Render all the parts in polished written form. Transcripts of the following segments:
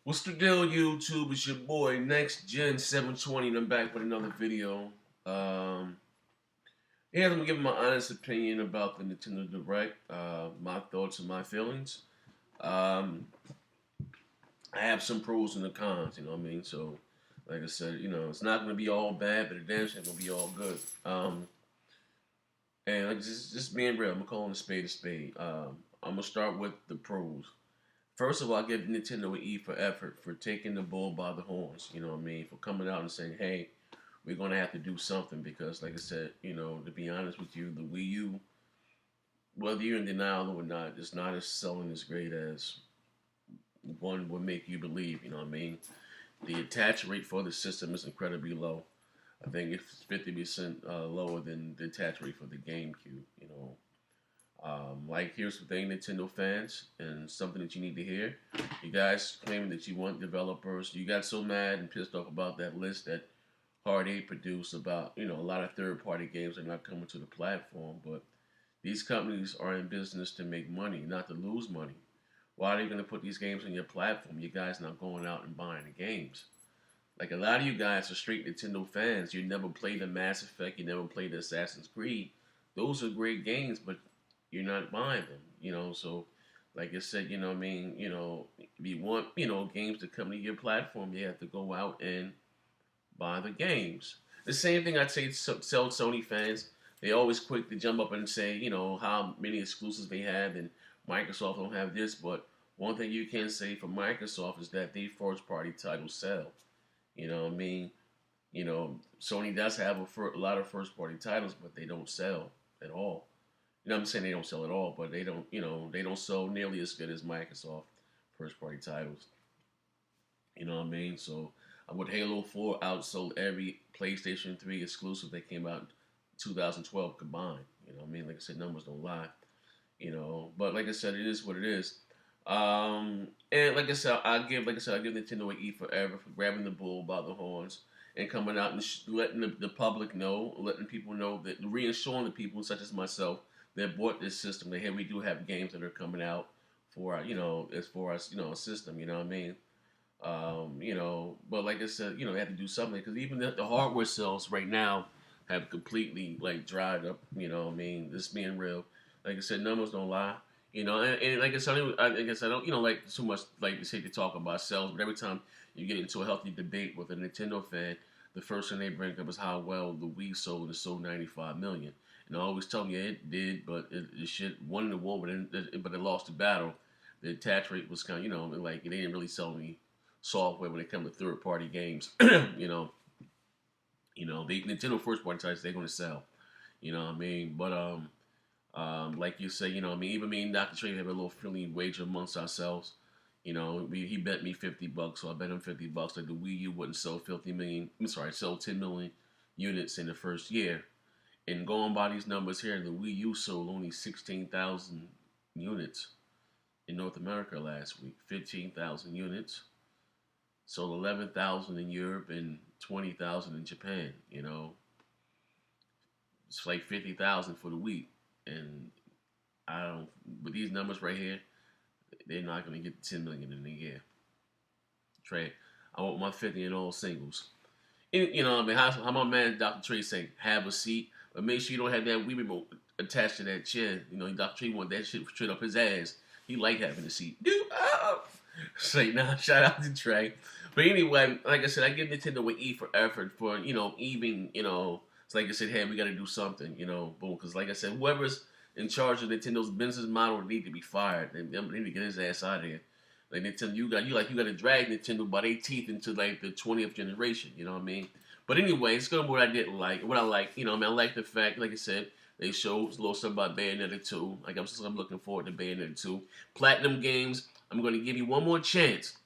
What's the deal, YouTube? It's your boy Next Gen 720, and I'm back with another video. Um, yeah, let me give my honest opinion about the Nintendo Direct, my thoughts and my feelings. Um, I have some pros and the cons, you know what I mean? So, like I said, it's not going to be all bad, but it damn sure going to be all good. And like just being real, I'm going to call it a spade a spade. I'm going to start with the pros. First of all, I give Nintendo an E for effort for taking the bull by the horns. You know what I mean? For coming out and saying, "Hey, we're gonna have to do something," because, like I said, to be honest with you, the Wii U, whether you're in denial or not, it's not as selling as great as one would make you believe. You know what I mean? The attach rate for the system is incredibly low. I think it's 50% lower than the attach rate for the GameCube. Like, here's the thing, Nintendo fans, and something that you need to hear. You guys claiming that you want developers. You got so mad and pissed off about that list that Hard 8 produced about, a lot of third-party games are not coming to the platform. But these companies are in business to make money, not to lose money. Why are they going to put these games on your platform? You guys not going out and buying the games. Like, a lot of you guys are straight Nintendo fans. You never played the Mass Effect. You never played the Assassin's Creed. Those are great games, but you're not buying them. So, like I said, if you want, games to come to your platform, you have to go out and buy the games. The same thing I'd say to sell Sony fans. They always quick to jump up and say, how many exclusives they have and Microsoft don't have this. But one thing you can say for Microsoft is that they first party titles sell. You know what I mean? Sony does have a lot of first party titles, but they don't sell at all. I'm saying they don't sell at all, but they don't sell nearly as good as Microsoft first party titles. You know what I mean? So, with Halo 4 outsold every PlayStation 3 exclusive that came out in 2012 combined. You know what I mean? Like I said, numbers don't lie. But like I said, it is what it is. And like I said, I give Nintendo an E forever for grabbing the bull by the horns and coming out and letting the public know, letting people know that reassuring the people such as myself that bought this system that hey, we do have games that are coming out for as far as a system. You know what I mean? But like I said, they have to do something because even the hardware sales right now have completely like dried up. You know what I mean? This being real, like I said, numbers don't lie. And like I guess I don't, like too much like to say to talk about sales, but every time you get into a healthy debate with a Nintendo fan, the first thing they bring up is how well the Wii sold. It sold 95 million, and I always tell them, yeah, it did, but it shit won the war, but it lost the battle. The attach rate was kind of, like they didn't really sell any software when it comes to third party games. The Nintendo first party titles they're going to sell. You know what I mean? But like you say, even me and Dr. Trey have a little friendly wager amongst ourselves. He bet me $50, so I bet him $50 that the Wii U wouldn't sell 50 million. I'm sorry, sell 10 million units in the first year. And going by these numbers here, the Wii U sold only 16,000 units in North America last week. 15,000 units. Sold 11,000 in Europe and 20,000 in Japan. It's like 50,000 for the week, and I don't. With these numbers right here, they're not going to get 10 million in a year. Trey, I want my 50 in all singles. And, I mean, how my man Dr. Trey say, have a seat, but make sure you don't have that Wii remote attached to that chair. Dr. Trey want that shit straight up his ass. He like having a seat. Dude, oh. Say nah, shout out to Trey. But anyway, like I said, I give Nintendo an E for effort for, even, it's like I said, hey, we got to do something, boom. Because like I said, whoever's in charge of Nintendo's business model need to be fired. They need to get his ass out of here. Like Nintendo, you got to drag Nintendo by their teeth into like the 20th generation. You know what I mean? But anyway, let's go to what I didn't like. What I like, I like the fact, like I said, they showed a little something about Bayonetta 2. Like I'm looking forward to Bayonetta 2. Platinum Games, I'm going to give you one more chance.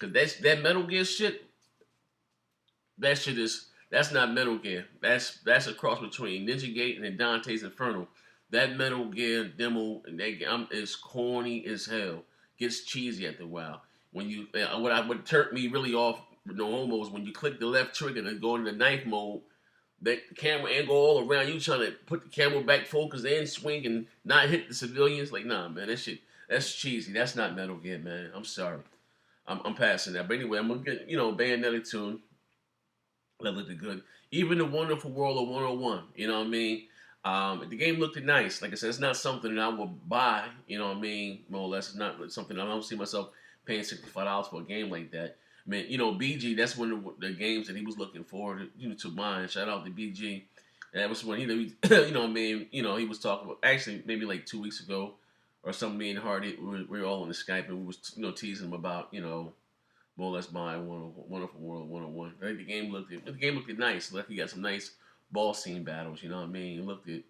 Because that Metal Gear shit, that's not Metal Gear. That's a cross between Ninja Gate and Dante's Inferno. That Metal Gear demo is corny as hell. Gets cheesy after a while. When you what turned me really off, no homo, is when you click the left trigger to go into the knife mode. That camera angle all around you, trying to put the camera back focus and swing and not hit the civilians. Like, nah, man, that's cheesy. That's not Metal Gear, man. I'm sorry. I'm passing that. But anyway, I'm gonna get Bayonetta 2. That looked good. Even the Wonderful World of 101. You know what I mean? The game looked nice. Like I said, it's not something that I would buy. You know what I mean? More or less, it's not something I don't see myself paying $65 for a game like that. I mean, BG. That's one of the games that he was looking forward to buying. Shout out to BG. That was when you know what I mean. He was talking about actually maybe like 2 weeks ago or something. Me and Hardy, we were all on the Skype and we was teasing him about more or less buying Wonderful World 101. I think the game looked nice. Like he got some nice ball scene battles. You know what I mean? It looked it.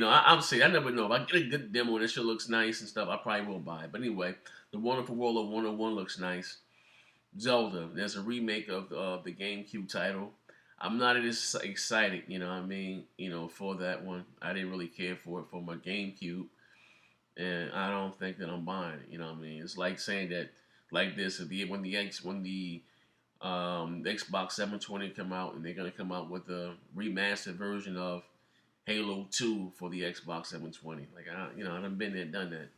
I'm saying I never know if I get a good demo and it sure looks nice and stuff. I probably will buy it. But anyway, the Wonderful World of 101 looks nice. Zelda, there's a remake of the GameCube title. I'm not as excited, you know what I mean, for that one. I didn't really care for it for my GameCube, and I don't think that I'm buying it. You know what I mean? It's like saying that, like this, when the Xbox 720 come out, and they're gonna come out with a remastered version of Halo 2 for the Xbox 720. Like I done been there, done that.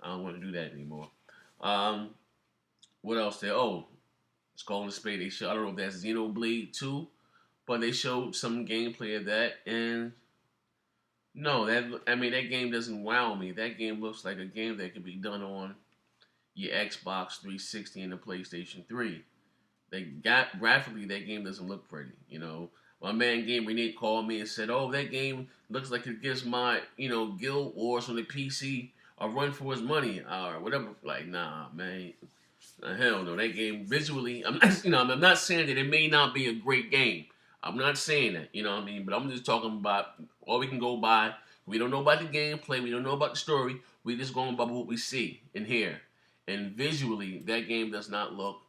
I don't want to do that anymore. Um, what else there? Oh, it's called a spade. They show. I don't know if that's Xenoblade 2, but they showed some gameplay of that, and no, that game doesn't wow me. That game looks like a game that could be done on your Xbox 360 and the PlayStation 3. They got graphically that game doesn't look pretty. My man Game Renate called me and said, "Oh, that game looks like it gives my Guild Wars on the PC a run for his money or whatever." Like, nah, man. Hell no, that game visually, I'm not saying that it may not be a great game. I'm not saying that, you know what I mean? But I'm just talking about all we can go by. We don't know about the gameplay. We don't know about the story. We just going by what we see and hear. And visually, that game does not look.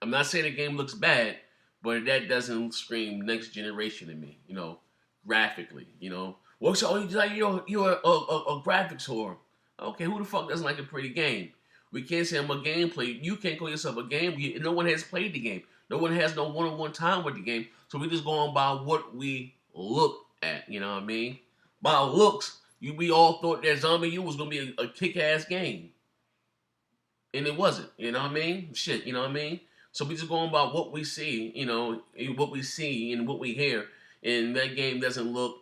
I'm not saying the game looks bad, but that doesn't scream next generation to me. Graphically. Well, so you're a graphics whore. Okay, who the fuck doesn't like a pretty game? We can't say I'm a gameplay. You can't call yourself a game. No one has played the game. No one has no one-on-one time with the game. So we just going by what we look at. You know what I mean? By looks, we all thought that Zombie U was gonna be a kick-ass game, and it wasn't. You know what I mean? Shit. You know what I mean? So we just going by what we see. What we see and what we hear, and that game doesn't look.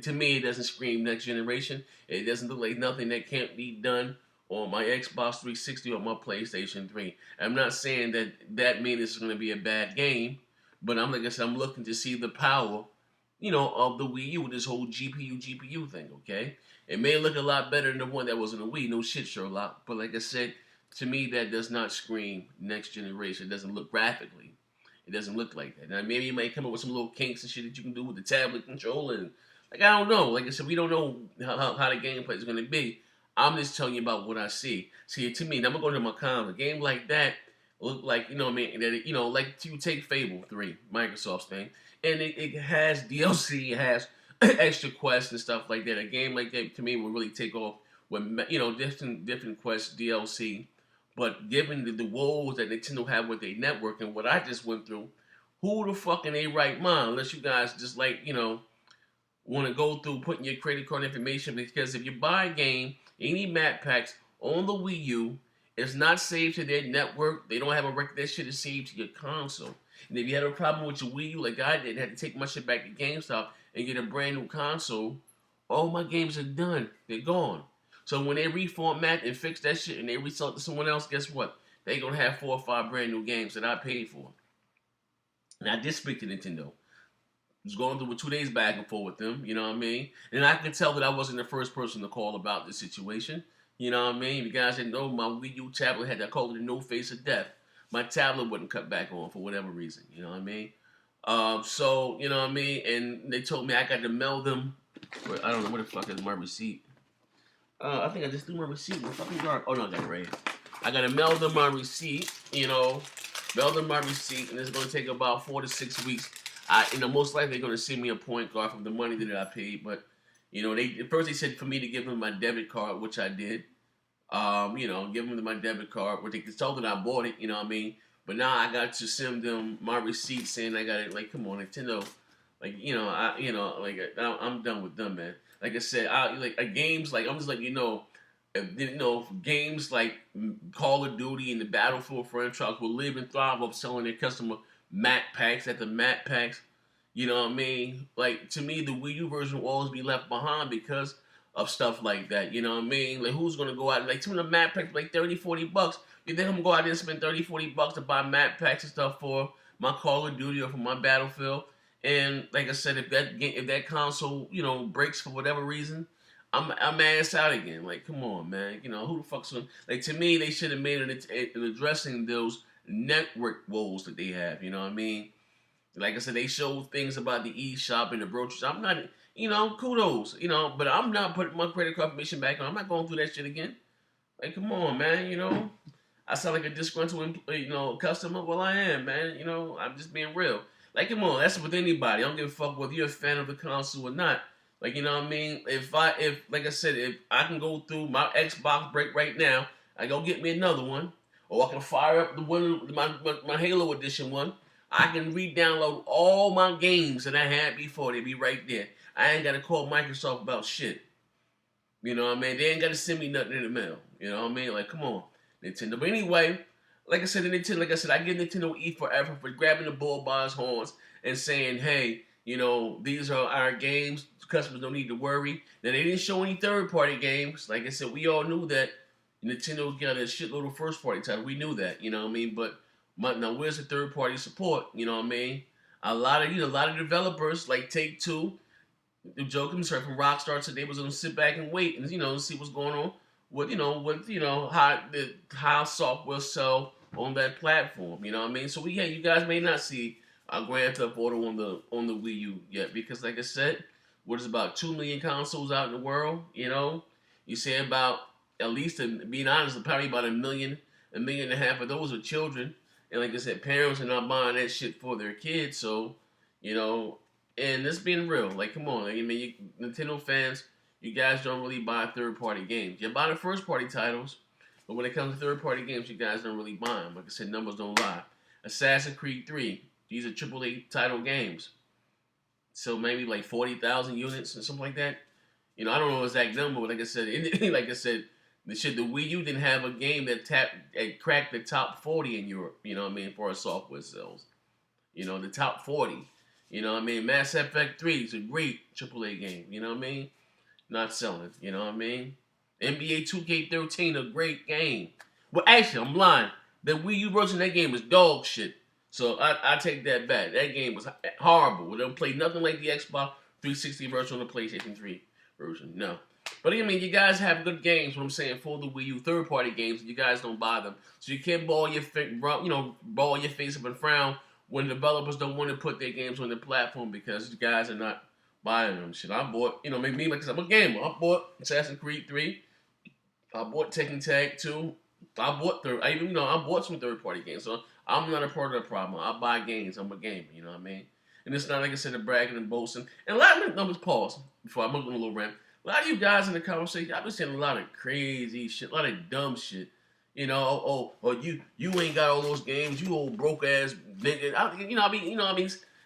To me, it doesn't scream next generation. It doesn't look like nothing that can't be done on my Xbox 360 or my PlayStation 3. I'm not saying that means it's going to be a bad game, but like I said, I'm looking to see the power, of the Wii U with this whole GPU thing. Okay, it may look a lot better than the one that was in the Wii. No shit, Sherlock. But like I said, to me, that does not scream next generation. It doesn't look graphically. It doesn't look like that. Now maybe you might come up with some little kinks and shit that you can do with the tablet controller. And like I don't know. Like I said, we don't know how the gameplay is going to be. I'm just telling you about what I see. See, to me, now I'm gonna go to my comment. A game like that look like what I mean. That like you take Fable 3, Microsoft's thing, and it has DLC, it has extra quests and stuff like that. A game like that to me will really take off with different quests, DLC. But given the woes that Nintendo have with their network and what I just went through, who the fuck in their right mind, unless you guys just want to go through putting your credit card information, because if you buy a game, any map packs on the Wii U, it's not saved to their network. They don't have a record. That shit is saved to your console. And if you had a problem with your Wii U, like I did, had to take my shit back to GameStop and get a brand new console, all my games are done. They're gone. So when they reformat and fix that shit and they resell it to someone else, guess what? They gonna have 4 or 5 brand new games that I paid for. And I did speak to Nintendo. Was going through 2 days back and forth with them, you know what I mean? And I could tell that I wasn't the first person to call about this situation. You know what I mean? You guys didn't know my Wii U tablet had that called it a no face of death. My tablet wouldn't cut back on for whatever reason, you know what I mean? So, you know what I mean? And they told me I got to mail them. I don't know, where the fuck is my receipt? I think I just threw my receipt in the fucking dark. Oh no, I got it right here. I got to mail them my receipt, mail them my receipt, and it's going to take about 4 to 6 weeks. Most likely they're going to send me a point card from the money that I paid. But, they said for me to give them my debit card, which I did. Give them my debit card, which they told that I bought it, you know what I mean? But now I got to send them my receipt saying I got it. Like, come on, Nintendo. Like, I'm done with them, man. Like I said, games, like, I'm just like, You know, games like Call of Duty and the Battlefield franchise will live and thrive off selling their customer map packs at the map packs. You know what I mean? Like, to me, the Wii U version will always be left behind because of stuff like that. You know what I mean? Like, who's going to go out and, like, some of the map packs like 30, $40. You think I'm going to go out there and spend 30, $40 to buy map packs and stuff for my Call of Duty or for my Battlefield? And like I said, if that console, you know, breaks for whatever reason, I'm ass out again. Like, come on, man. You know, who the fuck's gonna, like, to me, they should have made it addressing those network woes that they have. You know what I mean? Like I said, they show things about the eShop and the brochures. I'm not, you know, kudos, you know, but I'm not putting my credit card information back on. I'm not going through that shit again. Like, come on, man. You know, I sound like a disgruntled, you know, customer. Well, I am, man. You know, I'm just being real. Like, come on, that's with anybody. I don't give a fuck whether you're a fan of the console or not. Like, you know what I mean? If like I said, if I can go through my Xbox break right now, I go get me another one, or I can fire up the one, my Halo Edition one. I can re-download all my games that I had before. They be right there. I ain't gotta call Microsoft about shit. You know what I mean? They ain't gotta send me nothing in the mail. You know what I mean? Like, come on, Nintendo. But anyway, like I said, I give Nintendo E forever for grabbing the bull by his horns and saying, hey, you know, these are our games. Customers don't need to worry. Now, they didn't show any third-party games. Like I said, we all knew that Nintendo got a shitload of first-party titles. We knew that, you know what I mean? But now, where's the third-party support? You know what I mean? A lot of developers like Take-Two, the joking from Rockstar said they was gonna sit back and wait and, you know, see what's going on with, how software sell on that platform. You know what I mean? So you guys may not see a Grand Theft Auto on the Wii U yet because, like I said, what is about 2 million consoles out in the world? You know, you say about at least, being honest, probably about a million and a half of those are children. And like I said, parents are not buying that shit for their kids. So, you know, and this being real, like, come on, like, I mean, Nintendo fans, you guys don't really buy third-party games. You buy the first-party titles, but when it comes to third-party games, you guys don't really buy them. Like I said, numbers don't lie. Assassin's Creed 3, these are AAA title games. So maybe like 40,000 units or something like that. You know, I don't know the exact number, but like I said, the Wii U didn't have a game that cracked the top 40 in Europe. You know what I mean, for our software sales. You know, the top 40. You know what I mean? Mass Effect 3 is a great AAA game. You know what I mean? Not selling. You know what I mean? NBA 2K13, a great game. Well, actually, I'm lying. The Wii U version of that game is dog shit. So I take that back. That game was horrible. We don't play nothing like the Xbox 360 version or the PlayStation 3 version. No. But I mean, you guys have good games. What I'm saying, for the Wii U, third-party games, and you guys don't buy them. So you can't ball your face up and frown when developers don't want to put their games on the platform because you guys are not buying them. Shit, I bought, me like I'm a gamer. I bought Assassin's Creed 3. I bought Tekken Tag 2. I bought some third-party games. So I'm not a part of the problem. I buy games. I'm a gamer. You know what I mean? And it's not, like I said, the bragging and boasting. And a lot of numbers, pause before I move on a little rant. A lot of you guys in the conversation, I've been saying a lot of crazy shit, a lot of dumb shit. You know, you ain't got all those games, you old broke ass nigga.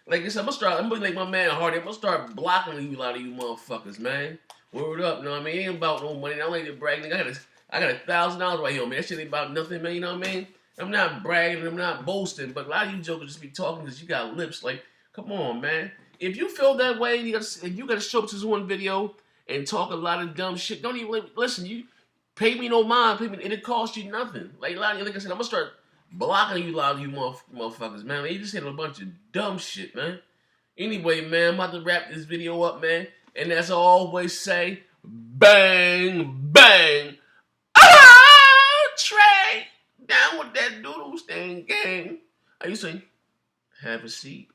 Like I said, I'm gonna be like my man Hardy. I'm gonna start blocking you, a lot of you motherfuckers, man. Word up, you know what I mean? It ain't about no money. I don't like to brag, nigga. I got $1,000 right here, man. That shit ain't about nothing, man. You know what I mean? I'm not bragging, I'm not boasting, but a lot of you jokers just be talking because you got lips. Like, come on, man. If you feel that way, and you gotta show up to this one video and talk a lot of dumb shit, don't even listen. You pay me no mind, and it costs you nothing. Like a lot of you, like I said, I'm gonna start blocking you, a lot of you motherfuckers, man. You just said a bunch of dumb shit, man. Anyway, man, I'm about to wrap this video up, man. And as I always say, bang, bang. Trey, down with that doodle stand gang. How you say? Have a seat.